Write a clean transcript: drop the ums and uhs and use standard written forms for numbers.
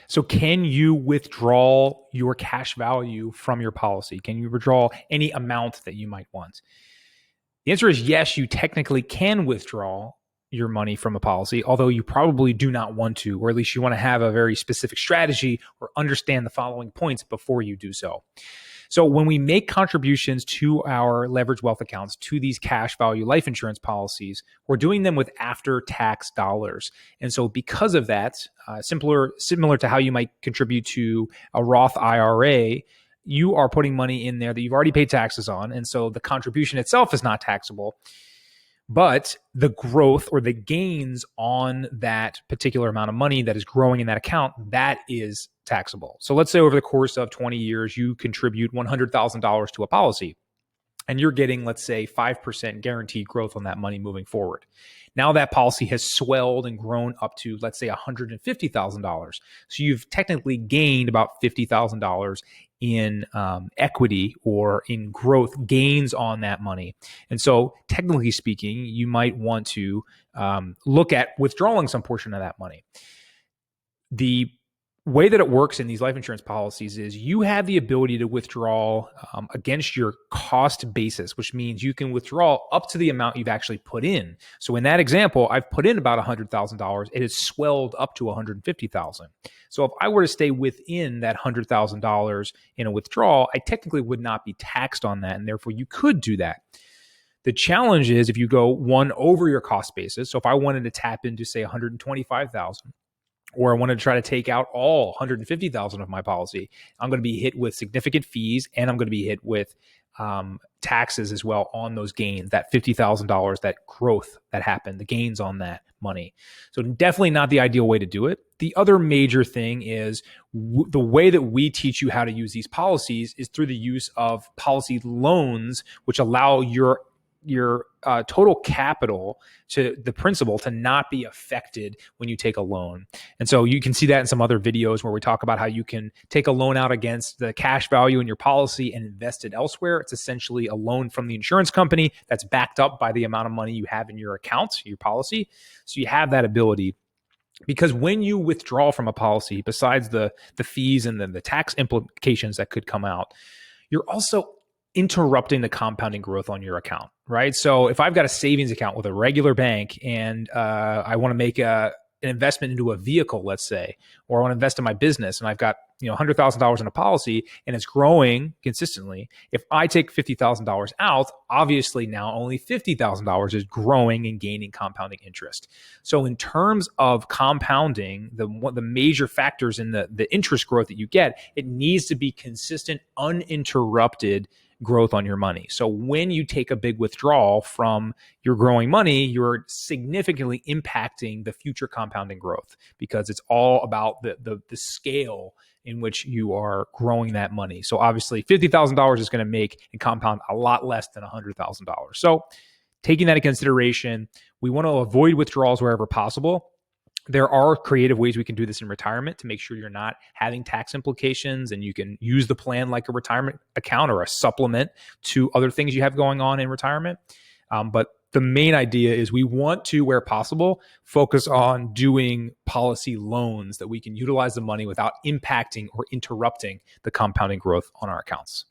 So can you withdraw your cash value from your policy? Can you withdraw any amount that you might want? The answer is yes, you technically can withdraw your money from a policy, although you probably do not want to, or at least you want to have a very specific strategy or understand the following points before you do so. So when we make contributions to our leverage wealth accounts, to these cash value life insurance policies, we're doing them with after-tax dollars. And so because of that, similar to how you might contribute to a Roth IRA, you are putting money in there that you've already paid taxes on. And so the contribution itself is not taxable, but the growth or the gains on that particular amount of money that is growing in that account, that is taxable. So let's say over the course of 20 years, you contribute $100,000 to a policy and you're getting, let's say, 5% guaranteed growth on that money moving forward. Now that policy has swelled and grown up to, let's say, $150,000. So you've technically gained about $50,000 in equity or in growth gains on that money. And so technically speaking, you might want to look at withdrawing some portion of that money. The way that it works in these life insurance policies is you have the ability to withdraw against your cost basis, which means you can withdraw up to the amount you've actually put in. So in that example, I've put in about $100,000. It has swelled up to $150,000. So if I were to stay within that $100,000 in a withdrawal, I technically would not be taxed on that, and therefore you could do that. The challenge is if you go one over your cost basis. So if I wanted to tap into, say, $125,000, or I wanted to try to take out all $150,000 of my policy, I'm going to be hit with significant fees, and I'm going to be hit with taxes as well on those gains, that $50,000, that growth that happened, the gains on that money. So definitely not the ideal way to do it. The other major thing is the way that we teach you how to use these policies is through the use of policy loans, which allow your total capital to the principal to not be affected when you take a loan. And so you can see that in some other videos where we talk about how you can take a loan out against the cash value in your policy and invest it elsewhere. It's essentially a loan from the insurance company that's backed up by the amount of money you have in your account, your policy. So you have that ability. Because when you withdraw from a policy, besides the fees and then the tax implications that could come out, you're also interrupting the compounding growth on your account, right? So if I've got a savings account with a regular bank and I want to make an investment into a vehicle, let's say, or I want to invest in my business and I've got $100,000 in a policy and it's growing consistently, if I take $50,000 out, obviously now only $50,000 is growing and gaining compounding interest. So in terms of compounding, the major factors in the interest growth that you get, it needs to be consistent, uninterrupted growth on your money. So when you take a big withdrawal from your growing money, you're significantly impacting the future compounding growth because it's all about the scale in which you are growing that money. So obviously $50,000 is going to make and compound a lot less than $100,000. So taking that into consideration, we want to avoid withdrawals wherever possible. There are creative ways we can do this in retirement to make sure you're not having tax implications, and you can use the plan like a retirement account or a supplement to other things you have going on in retirement. But the main idea is we want to, where possible, focus on doing policy loans that we can utilize the money without impacting or interrupting the compounding growth on our accounts.